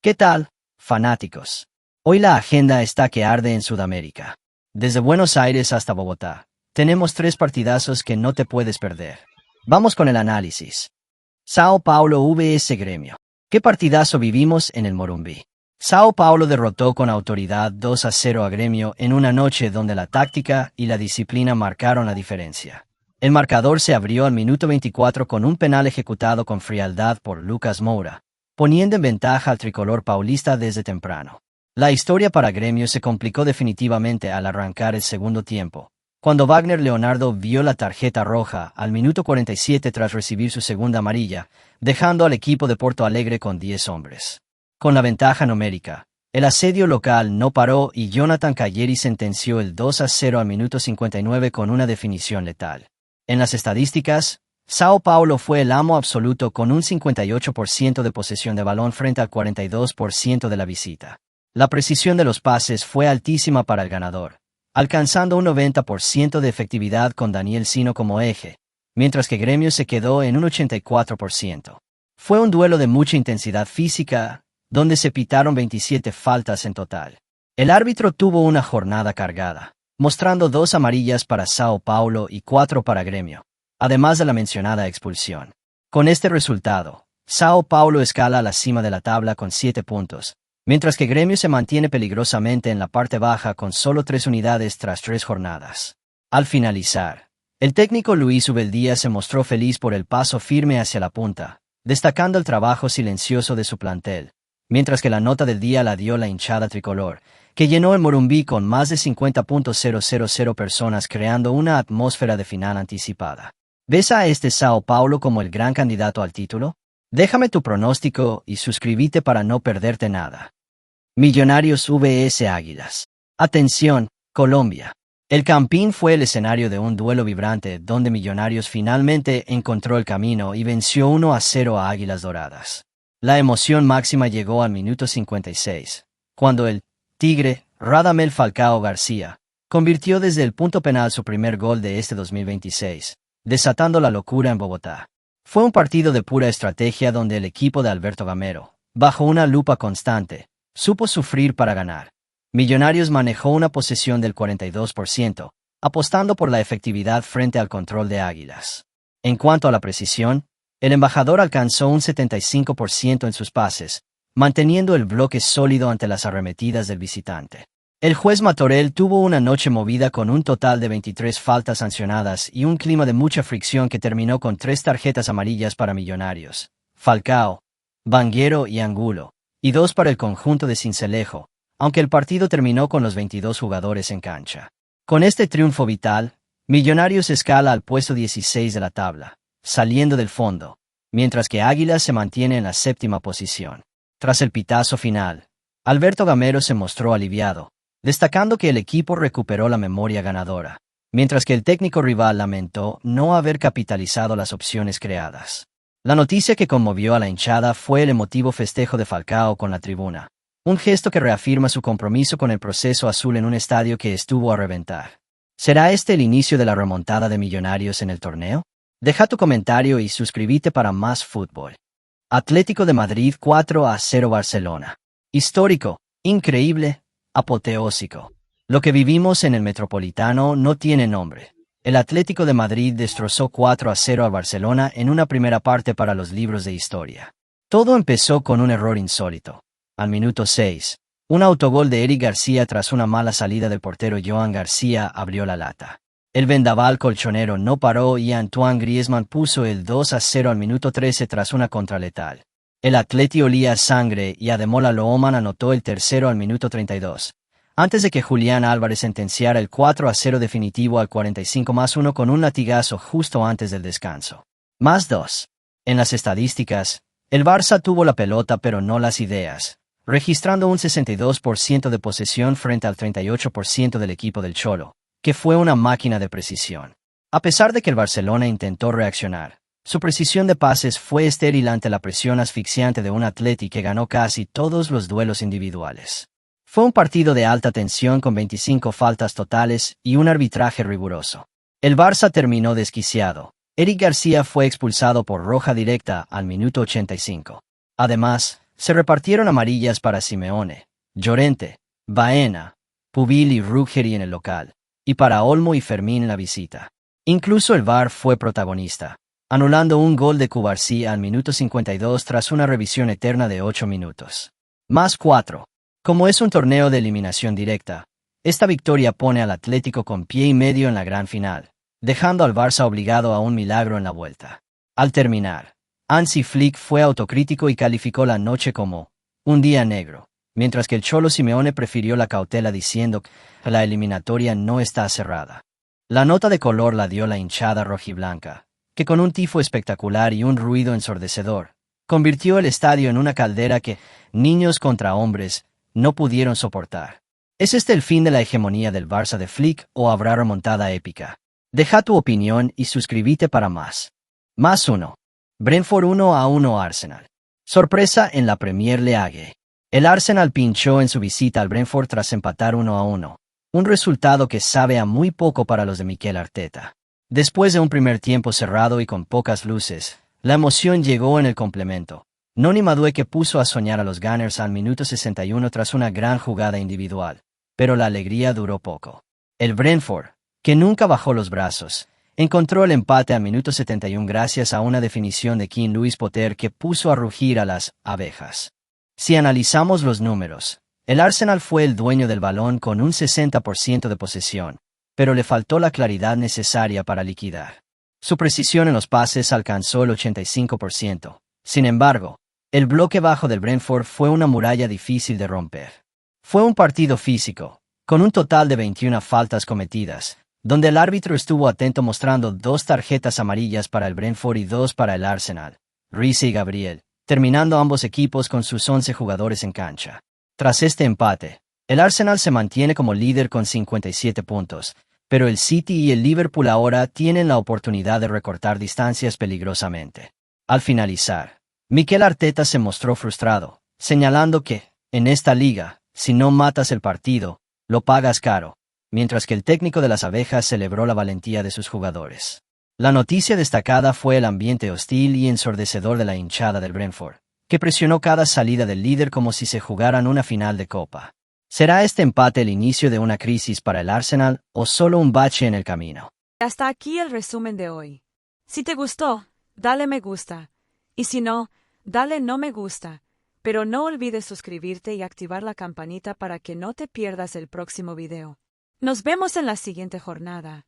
¿Qué tal, fanáticos? Hoy la agenda está que arde en Sudamérica. Desde Buenos Aires hasta Bogotá, tenemos 3 partidazos que no te puedes perder. Vamos con el análisis. Sao Paulo vs Gremio. ¿Qué partidazo vivimos en el Morumbi? Sao Paulo derrotó con autoridad 2-0 a Gremio en una noche donde la táctica y la disciplina marcaron la diferencia. El marcador se abrió al minuto 24 con un penal ejecutado con frialdad por Lucas Moura, poniendo en ventaja al tricolor paulista desde temprano. La historia para Gremio se complicó definitivamente al arrancar el segundo tiempo, cuando Wagner Leonardo vio la tarjeta roja al minuto 47 tras recibir su segunda amarilla, dejando al equipo de Porto Alegre con 10 hombres. Con la ventaja numérica, el asedio local no paró y Jonathan Calleri sentenció el 2-0 al minuto 59 con una definición letal. En las estadísticas, Sao Paulo fue el amo absoluto con un 58% de posesión de balón frente al 42% de la visita. La precisión de los pases fue altísima para el ganador, alcanzando un 90% de efectividad con Daniel Sino como eje, mientras que Gremio se quedó en un 84%. Fue un duelo de mucha intensidad física, donde se pitaron 27 faltas en total. El árbitro tuvo una jornada cargada, mostrando 2 amarillas para Sao Paulo y 4 para Gremio, además de la mencionada expulsión. Con este resultado, Sao Paulo escala a la cima de la tabla con 7 puntos, mientras que Gremio se mantiene peligrosamente en la parte baja con solo 3 unidades tras 3 jornadas. Al finalizar, el técnico Luis Ubeldía se mostró feliz por el paso firme hacia la punta, destacando el trabajo silencioso de su plantel, mientras que la nota del día la dio la hinchada tricolor, que llenó el Morumbi con más de 50.000 personas creando una atmósfera de final anticipada. ¿Ves a este Sao Paulo como el gran candidato al título? Déjame tu pronóstico y suscríbete para no perderte nada. Millonarios vs Águilas. Atención, Colombia. El Campín fue el escenario de un duelo vibrante donde Millonarios finalmente encontró el camino y venció 1-0 a Águilas Doradas. La emoción máxima llegó al minuto 56, cuando el Tigre, Radamel Falcao García, convirtió desde el punto penal su primer gol de este 2026, desatando la locura en Bogotá. Fue un partido de pura estrategia donde el equipo de Alberto Gamero, bajo una lupa constante, supo sufrir para ganar. Millonarios manejó una posesión del 42%, apostando por la efectividad frente al control de Águilas. En cuanto a la precisión, el embajador alcanzó un 75% en sus pases, manteniendo el bloque sólido ante las arremetidas del visitante. El juez Matorel tuvo una noche movida con un total de 23 faltas sancionadas y un clima de mucha fricción que terminó con 3 tarjetas amarillas para Millonarios, Falcao, Banguero y Angulo, y 2 para el conjunto de Sincelejo, aunque el partido terminó con los 22 jugadores en cancha. Con este triunfo vital, Millonarios escala al puesto 16 de la tabla, saliendo del fondo, mientras que Águilas se mantiene en la 7ª posición. Tras el pitazo final, Alberto Gamero se mostró aliviado, destacando que el equipo recuperó la memoria ganadora, mientras que el técnico rival lamentó no haber capitalizado las opciones creadas. La noticia que conmovió a la hinchada fue el emotivo festejo de Falcao con la tribuna, un gesto que reafirma su compromiso con el proceso azul en un estadio que estuvo a reventar. ¿Será este el inicio de la remontada de Millonarios en el torneo? Deja tu comentario y suscríbete para más fútbol. Atlético de Madrid 4-0 Barcelona. Histórico, increíble, apoteósico. Lo que vivimos en el Metropolitano no tiene nombre. El Atlético de Madrid destrozó 4-0 a Barcelona en una primera parte para los libros de historia. Todo empezó con un error insólito. Al minuto 6, un autogol de Eric García tras una mala salida del portero Joan García abrió la lata. El vendaval colchonero no paró y Antoine Griezmann puso el 2-0 al minuto 13 tras una contraletal. El Atleti olía sangre y Ademola Lookman anotó el tercero al minuto 32, antes de que Julián Álvarez sentenciara el 4-0 definitivo al 45+1 con un latigazo justo antes del descanso. +2. En las estadísticas, el Barça tuvo la pelota pero no las ideas, registrando un 62% de posesión frente al 38% del equipo del Cholo, que fue una máquina de precisión. A pesar de que el Barcelona intentó reaccionar, su precisión de pases fue estéril ante la presión asfixiante de un Atleti que ganó casi todos los duelos individuales. Fue un partido de alta tensión con 25 faltas totales y un arbitraje riguroso. El Barça terminó desquiciado. Eric García fue expulsado por roja directa al minuto 85. Además, Se repartieron amarillas para Simeone, Llorente, Baena, Pubil y Ruggeri en el local, y para Olmo y Fermín en la visita. Incluso el VAR fue protagonista, anulando un gol de Cubarsí al minuto 52 tras una revisión eterna de 8 minutos. Más 4. Como es un torneo de eliminación directa, esta victoria pone al Atlético con pie y medio en la gran final, dejando al Barça obligado a un milagro en la vuelta. Al terminar, Hansi Flick fue autocrítico y calificó la noche como un día negro, mientras que el Cholo Simeone prefirió la cautela diciendo que la eliminatoria no está cerrada. La nota de color la dio la hinchada rojiblanca, que con un tifo espectacular y un ruido ensordecedor, convirtió el estadio en una caldera que niños contra hombres no pudieron soportar. ¿Es este el fin de la hegemonía del Barça de Flick o habrá remontada épica? Deja tu opinión y suscríbete para más. Más 1. Brentford 1-1 Arsenal. Sorpresa en la Premier League. El Arsenal pinchó en su visita al Brentford tras empatar 1-1, un resultado que sabe a muy poco para los de Mikel Arteta. Después de un primer tiempo cerrado y con pocas luces, la emoción llegó en el complemento. Noni Madueke puso a soñar a los Gunners al minuto 61 tras una gran jugada individual, pero la alegría duró poco. El Brentford, que nunca bajó los brazos, encontró el empate al minuto 71 gracias a una definición de King Louis Potter que puso a rugir a las abejas. Si analizamos los números, el Arsenal fue el dueño del balón con un 60% de posesión, pero le faltó la claridad necesaria para liquidar. Su precisión en los pases alcanzó el 85%. Sin embargo, el bloque bajo del Brentford fue una muralla difícil de romper. Fue un partido físico, con un total de 21 faltas cometidas, donde el árbitro estuvo atento mostrando 2 tarjetas amarillas para el Brentford y 2 para el Arsenal, Rice y Gabriel, terminando ambos equipos con sus 11 jugadores en cancha. Tras este empate, el Arsenal se mantiene como líder con 57 puntos, pero el City y el Liverpool ahora tienen la oportunidad de recortar distancias peligrosamente. Al finalizar, Mikel Arteta se mostró frustrado, señalando que, en esta liga, si no matas el partido, lo pagas caro, mientras que el técnico de las abejas celebró la valentía de sus jugadores. La noticia destacada fue el ambiente hostil y ensordecedor de la hinchada del Brentford, que presionó cada salida del líder como si se jugaran una final de copa. ¿Será este empate el inicio de una crisis para el Arsenal o solo un bache en el camino? Hasta aquí el resumen de hoy. Si te gustó, dale me gusta. Y si no, dale no me gusta. Pero no olvides suscribirte y activar la campanita para que no te pierdas el próximo video. Nos vemos en la siguiente jornada.